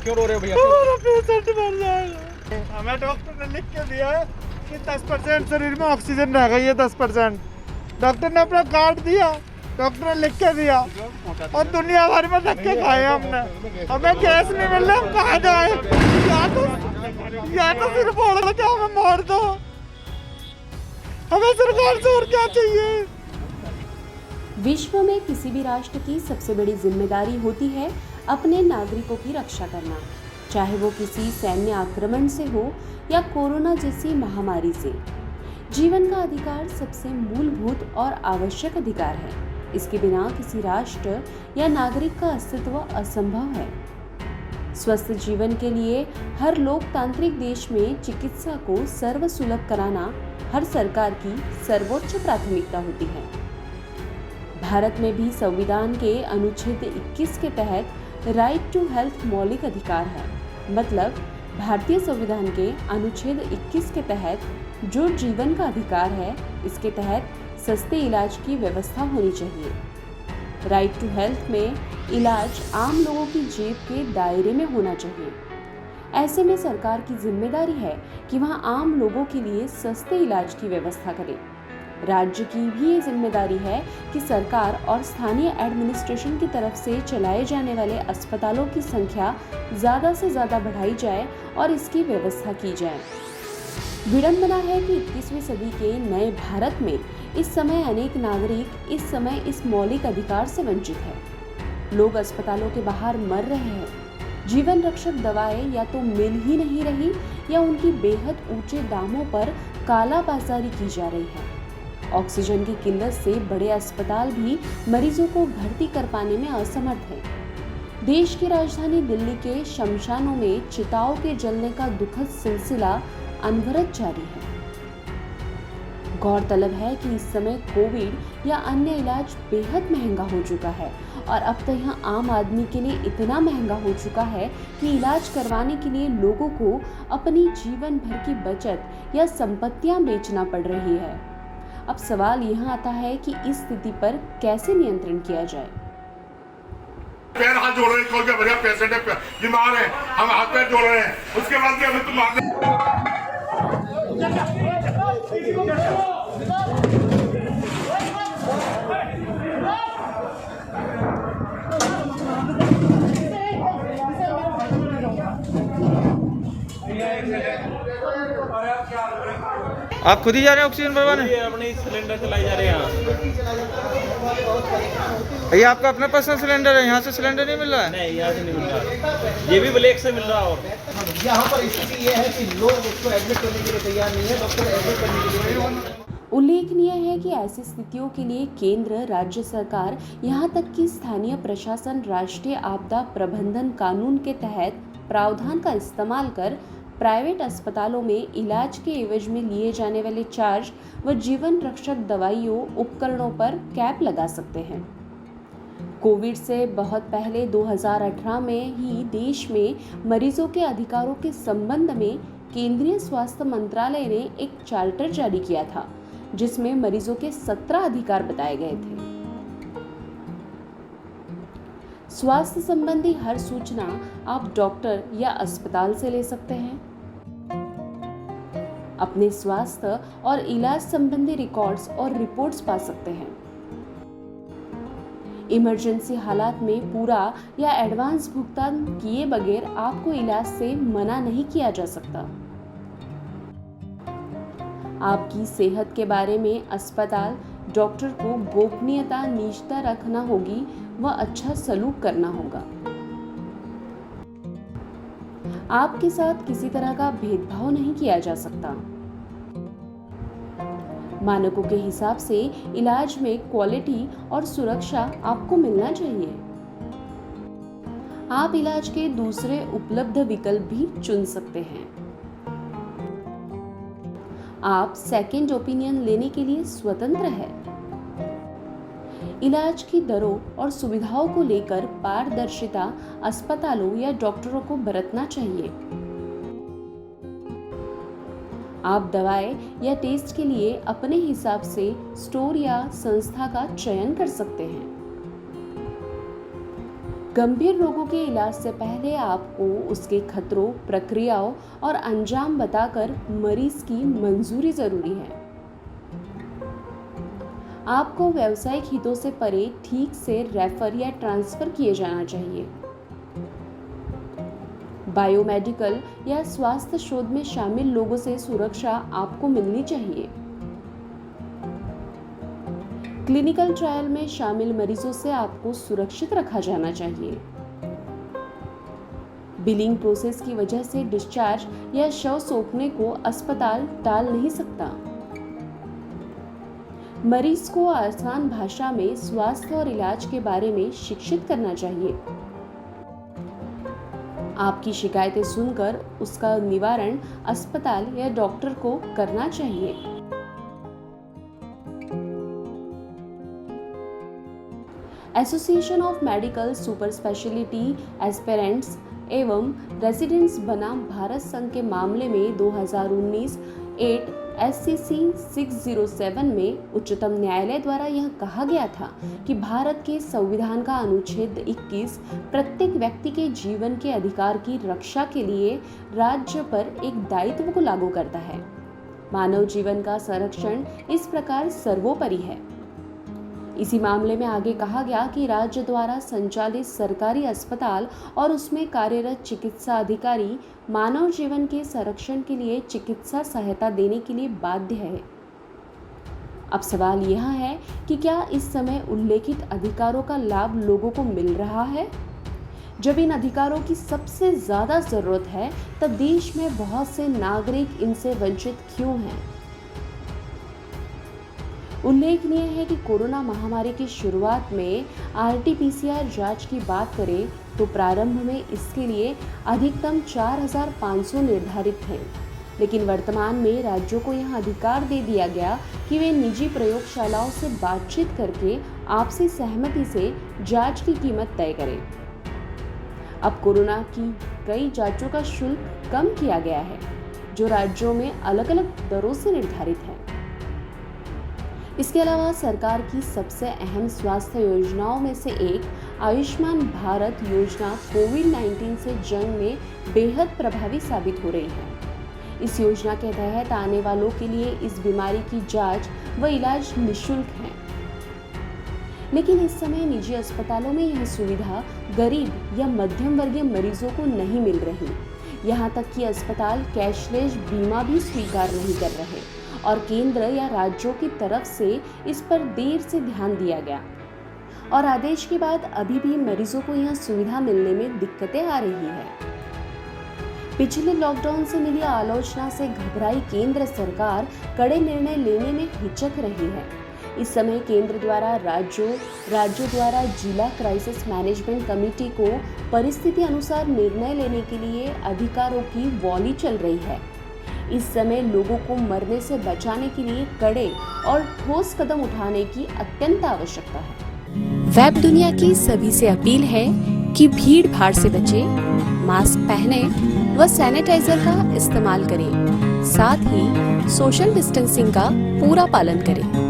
क्यों रो रहे हो भैया? हमारा पेशेंट मर जाएगा। हमें डॉक्टर ने लिख के दिया है कि 10% शरीर में ऑक्सीजन रह गई है, 10%। डॉक्टर ने अपना कार्ड दिया, डॉक्टर ने लिख के दिया, और दुनिया भर में धक्के खाए हमने। हमें गैस नहीं मिल रहा, हम कहाँ जाए? या तो सिर्फ बोलो कि हमें मार दो। हमें सरकार से और क्या चाहिए? विश्व में किसी भी राष्ट्र की सबसे बड़ी जिम्मेदारी होती है अपने नागरिकों की रक्षा करना, चाहे वो किसी सैन्य आक्रमण से हो या कोरोना जैसी महामारी से। जीवन का अधिकार सबसे मूलभूत और आवश्यक अधिकार है। इसके बिना किसी राष्ट्र या नागरिक का अस्तित्व असंभव है। स्वस्थ जीवन के लिए हर लोकतांत्रिक देश में चिकित्सा को सर्वसुलभ कराना हर सरकार की सर्वोच्च प्राथमिकता होती है। भारत में भी संविधान के अनुच्छेद 21 के तहत राइट टू हेल्थ मौलिक अधिकार है। मतलब भारतीय संविधान के अनुच्छेद 21 के तहत जो जीवन का अधिकार है, इसके तहत सस्ते इलाज की व्यवस्था होनी चाहिए। राइट टू हेल्थ में इलाज आम लोगों की जेब के दायरे में होना चाहिए। ऐसे में सरकार की जिम्मेदारी है कि वह आम लोगों के लिए सस्ते इलाज की व्यवस्था करे। राज्य की भी ये जिम्मेदारी है कि सरकार और स्थानीय एडमिनिस्ट्रेशन की तरफ से चलाए जाने वाले अस्पतालों की संख्या ज़्यादा से ज़्यादा बढ़ाई जाए और इसकी व्यवस्था की जाए। विडंबना है कि 21वीं सदी के नए भारत में इस समय अनेक नागरिक इस मौलिक अधिकार से वंचित है। लोग अस्पतालों के बाहर मर रहे हैं। जीवन रक्षक दवाएं या तो मिल ही नहीं रही या उनकी बेहद ऊंचे दामों पर कालाबाजारी की जा रही है। ऑक्सीजन की किल्लत से बड़े अस्पताल भी मरीजों को भर्ती कर पाने में असमर्थ है। देश की राजधानी दिल्ली के शमशानों में चिताओं के जलने का दुखद सिलसिला अनवरत जारी है। गौरतलब है कि इस समय कोविड या अन्य इलाज बेहद महंगा हो चुका है और अब तो यह आम आदमी के लिए इतना महंगा हो चुका है कि इलाज करवाने के लिए लोगों को अपनी जीवन भर की बचत या संपत्तियां बेचना पड़ रही है। अब सवाल यह आता है कि इस स्थिति पर कैसे नियंत्रण किया जाए। पैर हाथ जोड़ रहे हैं, बढ़िया पेशेंट है, बीमार है, हम हाथ पैर जोड़ रहे हैं, उसके बाद भी हमें तुम मारने। आप खुद ही जा रहे हैं ऑक्सीजन भरवाने? अपने सिलेंडर चलाई जा रहे हैं। ये आपका अपना पर्सनल सिलेंडर है? यहाँ से सिलेंडर नहीं मिल रहा है? नहीं, यहाँ से नहीं मिल रहा, ये भी ब्लैक से मिल रहा। और यहाँ पर स्थिति ये है कि लोग उसको एडमिट करने के लिए तैयार नहीं है, डॉक्टर एडमिट करने के लिए तैयार नहीं है। उल्लेखनीय है कि ऐसी स्थितियों के लिए केंद्र, राज्य सरकार, यहाँ तक कि स्थानीय प्रशासन राष्ट्रीय आपदा प्रबंधन कानून के तहत प्रावधान का इस्तेमाल कर प्राइवेट अस्पतालों में इलाज के एवज में लिए जाने वाले चार्ज व जीवन रक्षक दवाइयों, उपकरणों पर कैप लगा सकते हैं। कोविड से बहुत पहले 2018 में ही देश में मरीजों के अधिकारों के संबंध में केंद्रीय स्वास्थ्य मंत्रालय ने एक चार्टर जारी किया था, जिसमें मरीजों के 17 अधिकार बताए गए थे। स्वास्थ्य संबंधी हर सूचना आप डॉक्टर या अस्पताल से ले सकते हैं। अपने स्वास्थ्य और इलाज संबंधी रिकॉर्ड्स और रिपोर्ट्स पा सकते हैं। इमरजेंसी हालात में पूरा या एडवांस भुगतान किए बगैर आपको इलाज से मना नहीं किया जा सकता। आपकी सेहत के बारे में अस्पताल, डॉक्टर को गोपनीयता, निजता रखना होगी व अच्छा सलूक करना होगा। आपके साथ किसी तरह का भेदभाव नहीं किया जा सकता। मानकों के हिसाब से इलाज में क्वालिटी और सुरक्षा आपको मिलना चाहिए। आप इलाज के दूसरे उपलब्ध विकल्प भी चुन सकते हैं। आप सेकेंड ओपिनियन लेने के लिए स्वतंत्र हैं। इलाज की दरों और सुविधाओं को लेकर पारदर्शिता अस्पतालों या डॉक्टरों को बरतना चाहिए। आप दवाएं या टेस्ट के लिए अपने हिसाब से स्टोर या संस्था का चयन कर सकते हैं। गंभीर रोगों के इलाज से पहले आपको उसके खतरों, प्रक्रियाओं और अंजाम बताकर मरीज की मंजूरी जरूरी है। आपको व्यावसायिक हितों से परे ठीक से रेफर या ट्रांसफर किए जाना चाहिए। बायोमेडिकल या स्वास्थ्य शोध में शामिल लोगों से सुरक्षा आपको मिलनी चाहिए। क्लिनिकल ट्रायल में शामिल मरीजों से आपको सुरक्षित रखा जाना चाहिए। बिलिंग प्रोसेस की वजह से डिस्चार्ज या शव सौंपने को अस्पताल टाल नहीं सकता। मरीज को आसान भाषा में स्वास्थ्य और इलाज के बारे में शिक्षित करना चाहिए। आपकी शिकायतें सुनकर उसका निवारण अस्पताल या डॉक्टर को करना चाहिए। Association of medical super speciality aspirants एवं रेजिडेंट्स बनाम भारत संघ के मामले में 2019 8 SCC 607 में उच्चतम न्यायालय द्वारा यह कहा गया था कि भारत के संविधान का अनुच्छेद 21 प्रत्येक व्यक्ति के जीवन के अधिकार की रक्षा के लिए राज्य पर एक दायित्व को लागू करता है। मानव जीवन का संरक्षण इस प्रकार सर्वोपरि है। इसी मामले में आगे कहा गया कि राज्य द्वारा संचालित सरकारी अस्पताल और उसमें कार्यरत चिकित्सा अधिकारी मानव जीवन के संरक्षण के लिए चिकित्सा सहायता देने के लिए बाध्य है। अब सवाल यह है कि क्या इस समय उल्लेखित अधिकारों का लाभ लोगों को मिल रहा है? जब इन अधिकारों की सबसे ज्यादा जरूरत है, तब देश में बहुत से नागरिक इनसे वंचित क्यों हैं? उल्लेखनीय है कि कोरोना महामारी की शुरुआत में RT-PCR जांच की बात करें तो प्रारंभ में इसके लिए अधिकतम 4,500 निर्धारित थे, लेकिन वर्तमान में राज्यों को यह अधिकार दे दिया गया कि वे निजी प्रयोगशालाओं से बातचीत करके आपसी सहमति से जांच की कीमत तय करें। अब कोरोना की कई जांचों का शुल्क कम किया गया है, जो राज्यों में अलग अलग दरों से निर्धारित है। इसके अलावा सरकार की सबसे अहम स्वास्थ्य योजनाओं में से एक आयुष्मान भारत योजना कोविड-19 से जंग में बेहद प्रभावी साबित हो रही है। इस योजना के तहत आने वालों के लिए इस बीमारी की जांच व इलाज निःशुल्क है, लेकिन इस समय निजी अस्पतालों में यह सुविधा गरीब या मध्यम वर्गीय मरीजों को नहीं मिल रही। यहाँ तक कि अस्पताल कैशलेस बीमा भी स्वीकार नहीं कर रहे और केंद्र या राज्यों की तरफ से इस पर देर से ध्यान दिया गया और आदेश के बाद अभी भी मरीजों को यह सुविधा मिलने में दिक्कतें आ रही है। पिछले लॉकडाउन से मिली आलोचना से घबराई केंद्र सरकार कड़े निर्णय लेने में हिचक रही है। इस समय केंद्र द्वारा राज्यों द्वारा जिला क्राइसिस मैनेजमेंट कमेटी को परिस्थिति अनुसार निर्णय लेने के लिए अधिकारों की वॉली चल रही है। इस समय लोगों को मरने से बचाने के लिए कड़े और ठोस कदम उठाने की अत्यंत आवश्यकता है। वेब दुनिया की सभी से अपील है कि भीड़ भाड़ से बचें, मास्क पहने व सैनिटाइजर का इस्तेमाल करें, साथ ही सोशल डिस्टेंसिंग का पूरा पालन करें।